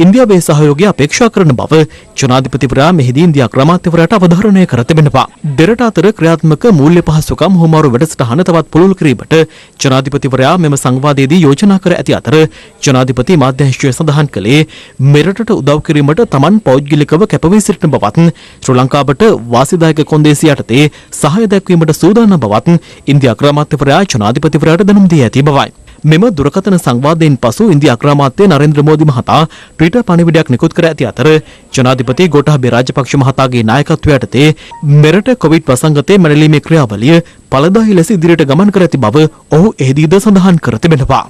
ඉන්දියාවේ සහයෝගය අපේක්ෂා කරන බව ජනාධිපතිවරයා මෙහිදී ඉන්දියා අග්‍රාමාත්‍යවරයාට අවධාරණය කර තිබෙනවා. දෙරට අතර ක්‍රියාත්මක මූල්‍ය පහසුකම් හුවමාරු වැඩසටහන තවත් පුළුල් කිරීමට ජනාධිපතිවරයා මෙම සංවාදයේදී යෝජනා කර ඇති අතර ජනාධිපති මාධ්‍යාංශය සඳහන් කළේ මෙරටට උදව් කිරීමට තමන් පෞද්ගලිකව කැපවී සිටින බවත් ශ්‍රී ලංකාවට වාසිදායක කොන්දේසි යටතේ සහාය දැක්වීමට සූදානම් බවත් ඉන්දියා අග්‍රාමාත්‍යවරයා ජනාධිපතිවරයාට දැනුම් දී ඇති බවයි. මෙම දුරකථන සංවාදයෙන් පසු ඉන්දියා අග්‍රාමාත්‍ය නරේන්ද්‍ර මෝදි මහතා ට්විටර් පණිවිඩයක් නිකුත් කර ඇති අතර ජනාධිපති ගෝඨාභය රාජපක්ෂ මහතාගේ නායකත්වය යටතේ මෙරට කොවිඩ් වසංගතයේ මැනලීමේ ක්‍රියාවලිය ඵලදායී ලෙස ඉදිරියට ගමන් කර ඇති බව ඔහු එහිදීද සඳහන් කර තිබෙනවා.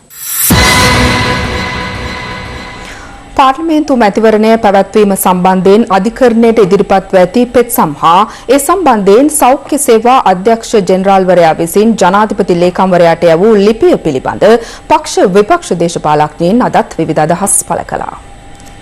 පාර්ලිමේන්තු මැතිවරණය පැවැත්වීම සම්බන්ධයෙන් අධිකරණයට ඉදිරිපත්ව ඇති පෙත්සම් හා ඒ සම්බන්ධයෙන් සෞඛ්‍ය සේවා අධ්‍යක්ෂ ජෙනරාල්වරයා විසින් ජනාධිපති ලේකම්වරයාට යවූ ලිපිය පිළිබඳ පක්ෂ විපක්ෂ දේශපාලඥයින් අදත් විවිධ අදහස් පළ කළා.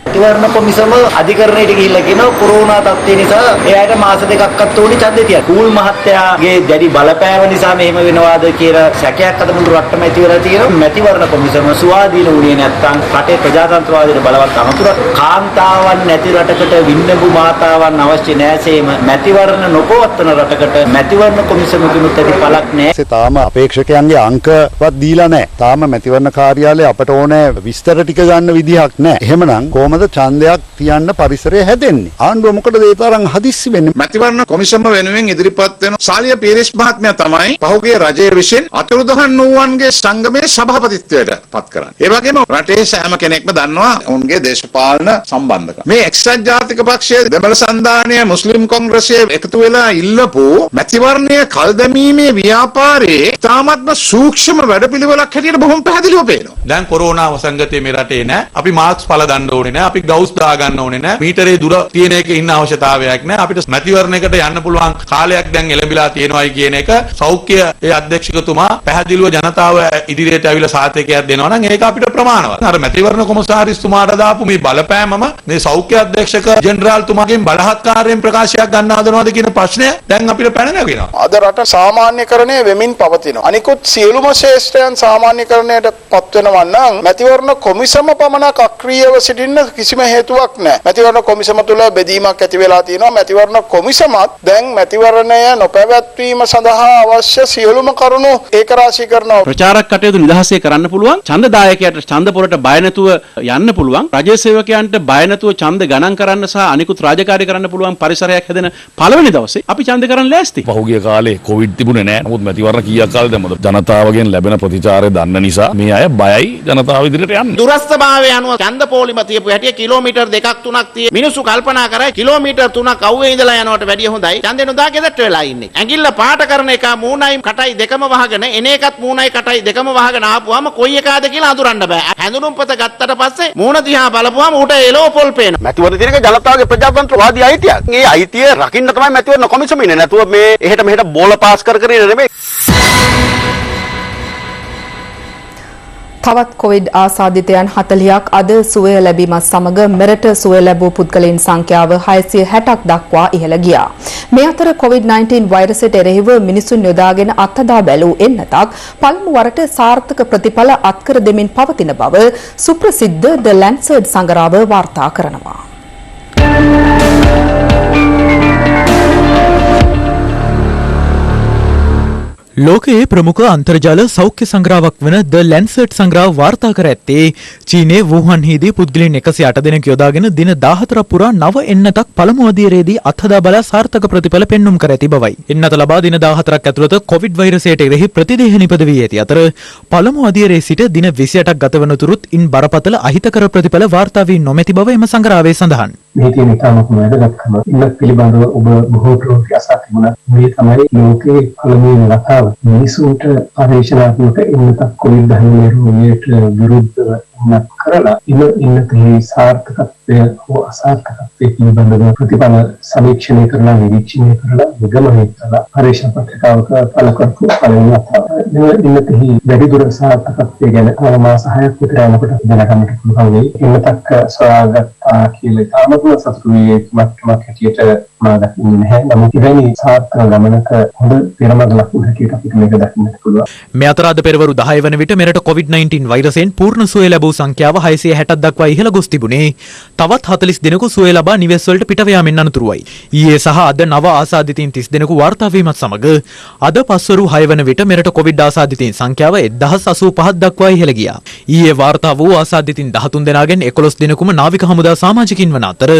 මැතිවරණ කොමිසම අධිකරණයට ගිහිල්ලා කියනවා කොරෝනා තත්ත්වය නිසා එයාට මාස දෙකක්වත් ඕනි ඡන්දෙ තියන්න. කූල් මහත්තයාගේ දැඩි බලපෑම නිසා මෙහෙම වෙනවාද කියලා සැකයක් අද මුළු රටම ඇති වෙලා තියෙනවා. මැතිවරණ කොමිසම සුවාදීන වුණේ නැත්නම් රටේ ප්‍රජාතන්ත්‍රවාදයට බලවත් අමතුරක්. කාන්තාවන් නැති රටකට වින්නඹු මාතාවන් අවශ්‍ය නැසේම මැතිවරණ නොපවත්වන රටකට මැතිවරණ කොමිසමකිනුත් ඇති පළක් නැහැ. තාම අපේක්ෂකයන්ගේ අංකවත් දීලා නැහැ. තාම මැතිවරණ කාර්යාලය අපට ඕනේ විස්තර ටික ගන්න විදිහක් නැහැ. එහෙමනම් කොහොමද ඡන්දයක් තියන්න පරිසරය හැදෙන්නේ? ආණ්ඩුව මොකටද ඒ තරම් හදිස්සි වෙන්නේ? මැතිවරණ කොමිසම වෙනුවෙන් ඉදිරිපත් වෙන සාලිය පීරිස් මහත්මයා තමයි පහුගිය රජයේ විසින් අතුරුදහන් වූවන්ගේ සංගමයේ සභාපතිත්වයට පත් කරන්නේ. ඒ වගේම රටේ සෑම කෙනෙක්ම දන්නවා ඔවුන්ගේ දේශපාලන සම්බන්ධකම්. මේ එක්සත් ජාතික පක්ෂයේ දෙමළ සන්ධානය මුස්ලිම් කොංග්‍රසයේ එකතු වෙලා ඉල්ලපු මැතිවරණය කල් දැමීමේ ව්‍යාපාරයේ තාමත්ම සූක්ෂම වැඩපිළිවෙලක් හැටියට බොහොම පැහැදිලිව පේනවා. දැන් කොරෝනා වසංගතයේ මේ රටේ නෑ. අපි මාස්ක් පළ දාන්න ඕනේ නෑ. අපි ගවුස් දා ගන්න ඕනේ නෑ. මීටරේ දුර තියෙන එක ඉන්න අවශ්‍යතාවයක් නෑ. අපිට මැතිවරණයකට යන්න පුළුවන් කාලයක් දැන් එළඹිලා තියෙනවායි කියන එක සෞඛ්‍ය ඒ අධ්‍යක්ෂකතුමා පැහැදිලිව ජනතාව ඉදිරියට ඇවිල්ලා සාතිකයක් දෙනවා නම් ඒක අපිට ප්‍රමාණවත්. අර මැතිවරණ කොමසාරිස්තුමාට දාපු මේ බලපෑමම මේ සෞඛ්‍ය අධ්‍යක්ෂක ජෙනරාල්තුමාගෙන් බලහත්කාරයෙන් ප්‍රකාශයක් ගන්න හදනවද කියන ප්‍රශ්නය දැන් අපිට පැන නැගෙනවා. අද රට සාමාන්‍යකරණය වෙමින් පවතිනවා. අනිකුත් සියලුම ශ්‍රේෂ්ඨයන් සාමාන්‍යකරණයට පත් වෙනවා නම් මැතිවරණ කොමිසම පමණක් අක්‍රියව සිටින්න කිසිම හේතුවක් නැහැ. මැතිවරණ කොමිසම තුළ බෙදීමක් ඇති වෙලා තියෙනවා. මැතිවරණ කොමිසමත් දැන් මැතිවරණය නොපැවැත්වීම සඳහා අවශ්‍ය සියලුම කරුණු ඒකරාශී කරනවා. ප්‍රචාරක කටයුතු නිදහසේ කරන්න පුළුවන්. ඡන්දදායකයාට ඡන්ද පොරට බය නැතුව යන්න පුළුවන්. රජයේ සේවකයන්ට බය නැතුව ඡන්ද ගණන් කරන්න සහ අනිකුත් රාජකාරී කරන්න පුළුවන් පරිසරයක් හැදෙන පළවෙනි දවසේ අපි ඡන්ද කරන්න ලෑස්ති. පහුගිය කාලේ කොවිඩ් තිබුණේ නැහැ. නමුත් මැතිවරණ කීයක් කාලෙ දැම්මද? ජනතාවගෙන් ලැබෙන ප්‍රතිචාරය දන්න නිසා මේ අය බයයි ජනතාව ඉදිරියට යන්න. දුරස්ථභාවය අනුව ඡන්ද පොලිම තියපු හැටි කිලෝමීටර් 2ක් 3ක් තියෙන මිනිස්සු කල්පනා කරා කිලෝමීටර් 3ක් අවුවේ ඉඳලා යනවට වැඩිය හොඳයි. ඡන්දේ නොදා ගෙදරට වෙලා ඉන්නේ. ඇඟිල්ල පාට කරන එක මූණයි කටයි දෙකම වහගෙන එන එකත් මූණයි කටයි දෙකම වහගෙන ආපුවාම කොයි එකාද කියලා අඳුරන්න බෑ. හැඳුනුම්පත ගත්තට පස්සේ මූණ දිහා බලපුවාම ඌට එලෝ පොල් පේනවා. මැතිවරණ තියෙනක ජනතාවගේ ප්‍රජාතන්ත්‍රවාදී අයිතියක්. මේ අයිතිය රකින්න තමයි මැතිවරණ කොමිසම ඉන්නේ. නැතුව මේ එහෙට මෙහෙට බෝල පාස් කර කර ඉන්නේ නෙමෙයි. තවත් කොවිඩ් ආසාදිතයන් 40ක් අද සුවය ලැබීමත් සමග මෙරට සුවය ලැබූ පුද්ගලයන් සංඛ්‍යාව 660ක් දක්වා ඉහළ ගියා. මේ අතර COVID-19 වෛරසයට එරෙහිව මිනිසුන් යොදාගෙන අත්හදා බැලූ එන්නතක් පළමු වරට සාර්ථක ප්‍රතිඵල අත්කර දෙමින් පවතින බව සුප්‍රසිද්ධ ද ලැන්සර්ඩ් සංගරාව වාර්තා කරනවා. ලෝකයේ ප්‍රමුඛ අන්තර්ජාල සෞඛ්‍ය සංග්‍රාවක් වන ද ලැන්සර්ඩ් සංග්‍රාව වාර්තා කර ඇත්තේ චීනයේ වුහාන්හිදී පුද්ගලයන් 108 දෙනෙක් යොදාගෙන දින 14ක් පුරා නව එන්නතක් පළමු අදියරේදී අත්හදා බලා සාර්ථක ප්‍රතිඵල පෙන්눔 කර ඇති බවයි. එන්නත ලබා දින 14ක් ඇතුළත කොවිඩ් වෛරසයට එරෙහි ප්‍රතිදේහ නිපද වී ඇති අතර පළමු අදියරේ සිට දින 28ක් ගතවන තුරුත් ඉන් බරපතල අහිතකර ප්‍රතිඵල වාර්තා වී නොමැති බව එම සංග්‍රාවේ සඳහන්. මේ තියෙන ඉතාමත් වැදගත්කම ඉන්නත් පිළිබඳව ඔබ බොහෝ ප්‍රෝග්‍රස් අසා තිබුණා. මේ තමයි ලෝකයේ පළමුවෙනි වතාව මිනිසුන්ට පරීක්ෂණාත්මක එන්නතක් කොවිඩ්-19 රෝගයට විරුද්ධව උනත් කරලා ඉන්නතේ සාර්ථකත්වය හෝ අසාර්ථකත්වය පිළිබඳව ප්‍රතිඵල සමීක්ෂණය කරලා නිරීක්ෂණය කරලා නිගමනය කරලා පරීක්ෂණ පත්‍රිකාවක පළකරපු පළවෙනි වතාව. ඉන්නතේ වැඩිදුර සාර්ථකත්වය ගැන මාස 6ක් විතර යනකොට දැනගන්නට පුළුවන් වෙයි. එන්නතක් සොයාගත්තා කියලා ඉතාමත්ම සතුටු වී මට්ටමක් හැටියට මා දකින්නේ නැහැ. නමුත් ඉවැනි සාර්ථක ගමනක හොඳ පෙරමග ලකුණු හැටියට අපිට මේක දකින්නට පුළුවන්. මේ අතර අද පෙරවරු 10 වන විට මෙරට COVID-19 වෛරසයෙන් පූර්ණ සුවය ලැබූ සංඛ්‍යාව 660ක් දක්වා ඉහළ ගොස් තිබුණේ. තවත් 40 දෙනෙකු සුවය ලබා නිවෙස් වලට පිටව යාමෙන් අනතුරුවයි. ඊයේ සහ අද නව ආසාදිතයින් 30 දෙනෙකු වාර්තා වීමත් සමග අද පස්වරු 6 වන විට මෙරට කොවිඩ් ආසාදිතයින් සංඛ්‍යාව 1085ක් දක්වා ඉහළ ගියා. ඊයේ වාර්තා වූ ආසාදිතයින් 13 දෙනාගෙන් 11 දෙනෙකුම නාවික හමුදා සමාජිකින් වන අතර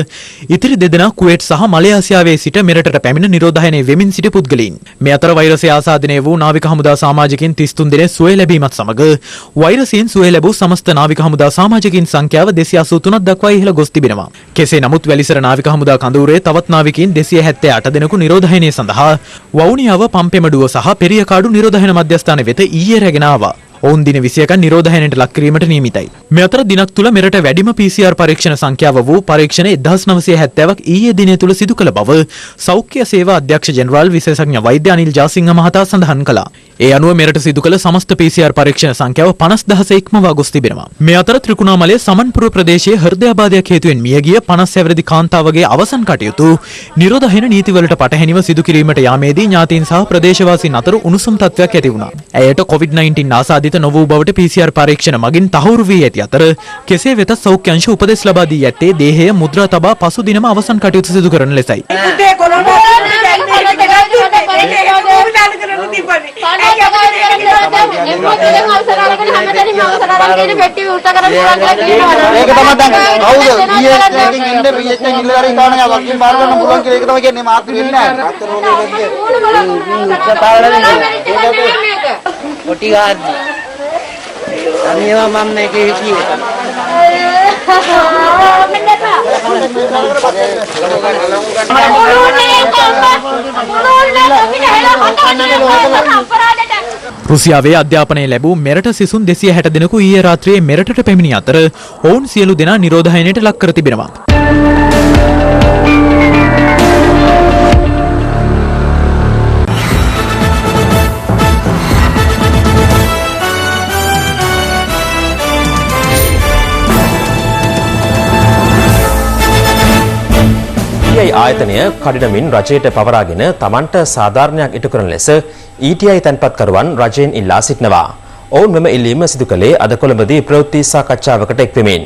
ඉතිරි දෙදෙනා කුවේට් සහ මලේසියාවේ සිට මෙරටට පැමිණ නිරෝධායනය වෙමින් සිටි පුද්ගලයින්. මේ අතර වෛරසය ආසාදනය වූ නාවික හමුදා සමාජිකින් 33 දෙනෙක් සුවය ලැබීමත් සමග වෛරසයෙන් සුවය ලැබූ සමස්ත නාවික හමුදා සමාජිකින් සංඛ්‍යාව 283ක් දක්වා ඉහළ ගොස් තිබෙනවා. කෙසේ නමුත් වැලිසර නාවික හමුදා කඳවුරේ තවත් නාවිකයින් 278 දෙනෙකු නිරෝධායනය සඳහා වවුනියාව පම්පෙමඩුව සහ පෙරියකාඩු නිරෝධායන මධ්‍යස්ථාන වෙත ඊයේ රැගෙන ආවා. ඔවුන් දින 21ක් නිරෝධායනයට ලක් කිරීමට නියමිතයි. මේ අතර දිනක් තුල මෙරට වැඩිම PCR පරීක්ෂණ සංඛ්‍යාව වූ පරීක්ෂණ 1970ක් ඊයේ දිනය තුල සිදු කළ බව සෞඛ්‍ය සේවා අධ්‍යක්ෂ ජෙනරාල් විශේෂඥ වෛද්‍ය අනිල් ජාසිංහ මහතා සඳහන් කළා. ඒ අනුව මෙරට සිදු කළ සමස්ත PCR පරීක්ෂණ සංඛ්‍යාව 50000 ඉක්මවා ගොස් තිබෙනවා. මේ අතර ත්‍රිකුණාමලයේ සමන්පුර ප්‍රදේශයේ හෘදයාබාධයක් හේතුවෙන් මියගිය 50 හැවිරිදි කාන්තාවගේ අවසන් කටයුතු නිරෝධායන නීතිවලට පටහැනිව සිදු කිරීමට යාමේදී ඥාතීන් සහ ප්‍රදේශවාසීන් අතර උණුසුම් තත්ත්වයක් ඇති වුණා. ඇයට COVID-19 ආසාදිත නොවූ බවට PCR පරීක්ෂණ මගින් තහවුරු වී ඇති අතර කෙසේ වෙතත් සෞඛ්‍ය අංශ උපදෙස් ලබා දී ඇත්තේ දේහය මුද්‍රා තබා පසු දිනම අවසන් කටයුතු සිදු කරන ලෙසයි. අනිවා මම මේක හිතියේ රුසියාවේ අධ්‍යාපනය ලැබූ මෙරට සිසුන් 260 දෙනෙකු ඊයේ රාත්‍රියේ මෙරටට පැමිණි අතර ඔවුන් සියලු දෙනා නිරෝධායනයට ලක් කර තිබෙනවා. ආයතනය කඩිනමින් රජයට පවරාගෙන තමන්ට සාධාරණයක් ඉටු කරන ලෙස ETI තැන්පත්කරුවන් රජයෙන් ඉල්ලා සිටිනවා. ඔවුන් මෙම ඉල්ලීම සිදු කළේ අද කොළඹදී ප්‍රවෘත්ති සාකච්ඡාවකට එක් වෙමින්.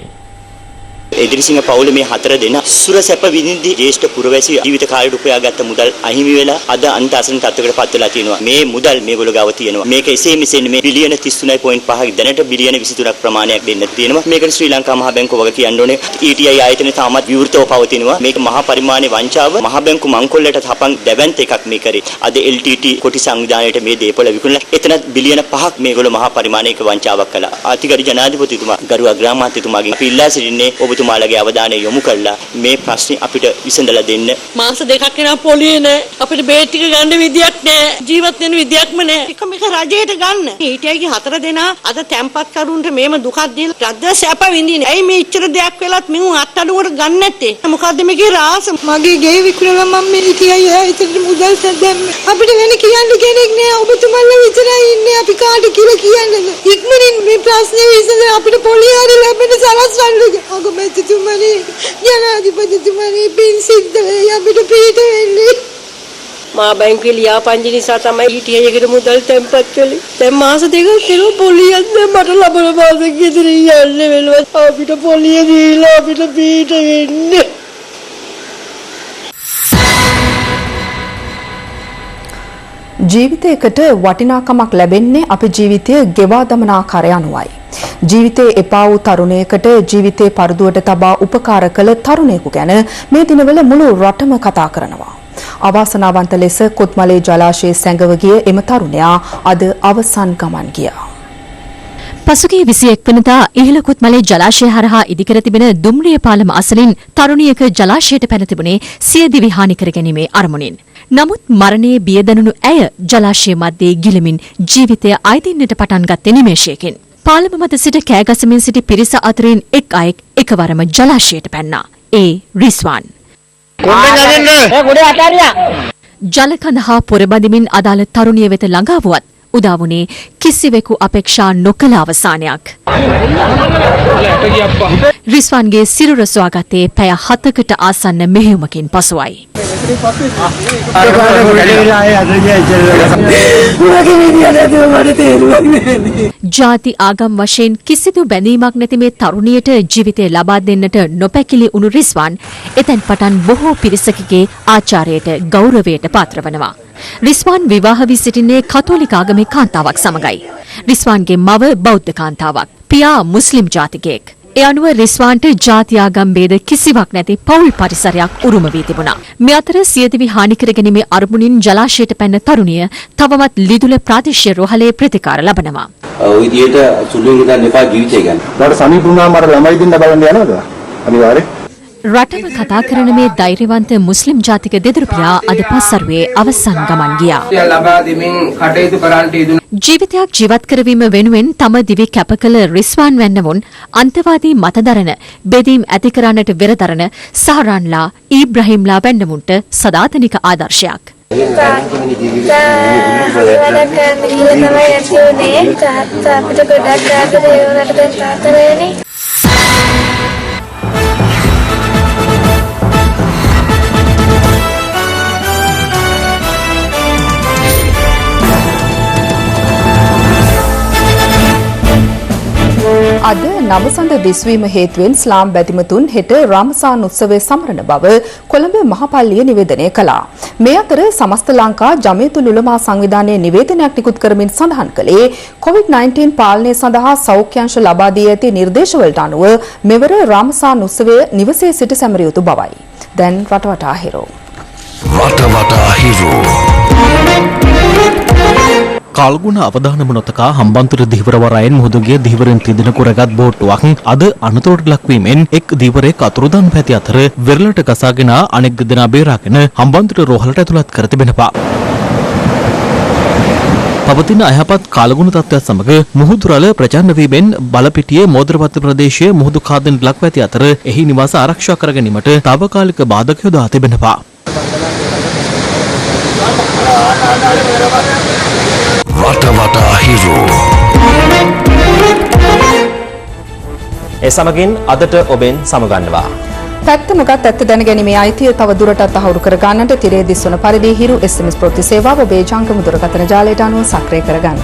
එදිරිසිංහ පවුලේ මේ 4 දෙනා සුරසැප විඳින්දී ජ්‍යෙෂ්ඨ පුරවැසි ජීවිත කාලයට උපයාගත්ත මුදල් අහිමි වෙලා අද අන්ත අසරණ තත්ත්වයකට පත් වෙලා තියෙනවා. මේ මුදල් මේගොල්ලෝ ගාව තියෙනවා. මේක එසේ මෙසේ නෙමෙයි බිලියන 33.5 දැනට බිලියන 23ක් ප්‍රමාණයක් දෙන්න තියෙනවා. මේකට ශ්‍රී ලංකා මහ බැංකුව වග කියන්න ඕනේ. ETI ආයතනය තාමත් විවෘතව පවතිනවා. මේක මහා පරිමාණයේ වංචාව මහ බැංකු මංකොල්ලට තපන් දැවැන්ත එකක් මේ කරේ. අද LTT කොටි සංවිධානයට මේ දේපොළ විකුණලා එතනත් බිලියන 5ක් මේගොල්ලෝ මහා පරිමාණයක වංචාවක් කළා. අතිගරු ජනාධිපතිතුමා ගරු අග්‍රාමාත්‍යතුමාගෙන් අපි ඉල්ලා සිටින්නේ ඔබතුමාලගේ අවධානය යොමු කළා මේ ප්‍රශ්නේ අපිට විසඳලා දෙන්න. මාස දෙකක් වෙනවා පොලියේ නෑ. අපිට බේත් ටික ගන්න විදියක් නෑ. ජීවත් වෙන්න විදියක්ම නෑ. එක රජයට ගන්න. ඊටයගේ 4 දෙනා අද තැම්පත් කරුන්ට මේම දුකක් දීලා රජ සැප විඳින්නේ. ඇයි මේ ඉච්චර දෙයක් වෙලත් මෙහු අත්අඩුවට ගන්න නැත්තේ? මොකද්ද මේකේ රාස? මගේ ගේ විකුණලා මම මේ ඉතියි ආයතනට මුදල් දැම්මේ. අපිට වෙන කියන්න කෙනෙක් නෑ. ඔබතුමන්ලා විතරයි ඉන්නේ. අපි කාට කියලා කියන්නද? ඉක්මනින් මේ ප්‍රශ්නේ විසඳලා අපිට පොලිය හරි ලැබෙන්න සලස්වන්න. අගමැතිතුමනි, ජනාධිපතිතුමනි පින් සිද්ධ වෙයි අපිට පිට වෙන්නේ. මා බැංකුවේ ලියාපදිංචි නිසා තමයි හිටියේ එකට මුදල් තැන්පත් කළේ. දැන් මාස දෙකක් වෙනවා පොලියෙන් දැන් මට ලබන මාසෙක ඉදිරිය යන්නේ වෙනවා. අපිට පොලිය දීලා අපිට පිට වෙන්නේ. ජීවිතයකට වටිනාකමක් ලැබෙන්නේ අපි ජීවිතය ගෙවා දමන ආකාරය අනුවයි. ජීවිතේ එපා වූ තරුණයෙකුට ජීවිතේ පරදුවට තබා උපකාර කළ තරුණයෙකු ගැන මේ දිනවල මුළු රටම කතා කරනවා. අවාසනාවන්ත ලෙස කොත්මලේ ජලාශයේ සැඟව ගිය එම තරුණයා අද අවසන් ගමන් ගියා. පසුගිය 21 වෙනිදා ඉහළ කොත්මලේ ජලාශය හරහා ඉදිකර තිබෙන දුම්රිය පාලම අසලින් තරුණියක ජලාශයට පැන තිබුණේ සියදිවි හානි කර ගැනීමේ අරමුණින්. නමුත් මරණයේ බිය දැනුණු ඇය ජලාශය මැද්දේ ගිලමින් ජීවිතය අයදින්නට පටන් ගත්තේ නිමේෂයකින්. පාලම මත සිට කෑගසමින් සිටි පිරිස අතරින් එක් අයෙක් එකවරම ජලාශයට පැන්නා. ඒ රිස්වාන්. ජලකඳ හා පොරබදිමින් අදාළ තරුණිය වෙත ළඟා වුවත් උදා වුණේ කිසිවෙකු අපේක්ෂා නොකළ අවසානයක්. රිස්වාන්ගේ සිරුර සොයාගත්තේ පැය 7කට ආසන්න මෙහෙයුමකින් පසුවයි. ජාති ආගම් වශයෙන් කිසිදු බැඳීමක් නැති මේ තරුණියට ජීවිතය ලබා දෙන්නට නොපැකිලි වුණු රිස්වාන් එතැන් පටන් බොහෝ පිරිසකගේ ආචාරයට ගෞරවයට පාත්‍ර වනවා. රිස්වාන් විවාහ වී සිටින්නේ කතෝලික ආගමේ කාන්තාවක් සමගයි. රිස්වාන්ගේ මව බෞද්ධ කාන්තාවක්. පියා මුස්ලිම් ජාතිකයෙක්. ඒ අනුව රිස්වාන්ට ජාති ආගම් ભેද කිසිවක් නැති පෞල් පරිසරයක් උරුම වී තිබුණා. මේ අතර සියදිවි හානි කර ගැනීමේ අරමුණින් ජලාශයට පැන්න තරුණිය තවමත් ලිදුල ප්‍රාදේශීය රෝහලේ ප්‍රතිකාර ලබනවා. ඔය විදියට සුළුෙන් ඉඳන් එපා ජීවිතය ගැන. රට සමීප වුණාම අර ළමයි දෙන්න බලන්න යනවද? අනිවාර්යයෙන්. රටම කතා කරන මේ ධෛර්යවන්ත මුස්ලිම් ජාතික දෙදරුපියා අද පස්සරුවේ අවසන් ගමන් ගියා. ජීවිතයක් ජීවත් කරවීම වෙනුවෙන් තම දිවි කැප කළ රිස්වාන් වැන්නවුන් අන්තවාදී මතදරන බෙදීම් ඇති කරන්නට වෙරදරන සහරාන්ලා ඊබ්‍රහීම්ලා වැන්නවුන්ට සදාතනික ආදර්ශයක්. අද නවසඳ දිස්වීම හේතුවෙන් ස්ලාම් බැතිමතුන් හෙට රමසාන් උත්සවය සමරන බව කොළඹ මහපල්ලිය නිවේදනය කළා. මේ අතර සමස්ත ලංකා ජමියතුල් උලමා සංවිධානයේ නිවේදනයක් නිකුත් කරමින් සඳහන් කළේ COVID-19 පාලනය සඳහා සෞඛ්‍යංශ ලබා දී ඇති නිර්දේශවලට අනුව මෙවර රමසාන් උත්සවය නිවසේ සිට සැමරිය යුතු බවයි. දැන් රටවටා හිරෝ. කාල්ගුණ අවධානම නොතකා හම්බන්තොට දීවරවරයෙන් මුහුදුගේ දීවරෙන් තිදෙන කුරගත් බෝට්ටුවක් අද අනතුරට ලක්වීමෙන් එක් දීවරයෙක් අතුරුදන් පැති අතර වෙරළට ගසාගෙන අනෙක් දෙනා බේරාගෙන හම්බන්තොට රෝහලට ඇතුළත් කර තිබෙනවා. පවතින අයහපත් කාලගුණ තත්ත්වයක් සමග මුහුදු රළ ප්‍රචණ්ඩ වීමෙන් බලපිටියේ මෝදරපත්ත ප්‍රදේශයේ මුහුදු කාදෙන් ලක්ව ඇති අතර එහි නිවාස ආරක්ෂා කර ගැනීමට තාවකාලික බාධක යොදා තිබෙනවා. වටවටා හිරෝ. ඒ සමගින් අදට ඔබෙන් සමගන්නවා. පැත්ත මොකක්ද ඇත්ත දැනගැනීමේ අයිතිය තව දුරටත් තහවුරු කර ගන්නට තිරේ දිස්වන පරිදි හිරු SMS ප්‍රවෘත්ති සේවාව ඔබේ ජංගම දුරකථන ජාලයට අනුව සක්‍රිය කර ගන්න.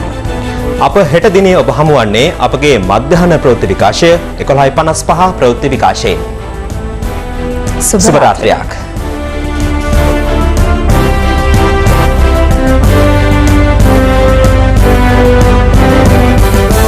අප හෙට දිනේ ඔබ හමුවන්නේ අපගේ මධ්‍යහන ප්‍රවෘත්ති විකාශය 11:55 ප්‍රවෘත්ති විකාශයෙන්. සුබ රාත්‍රියක්.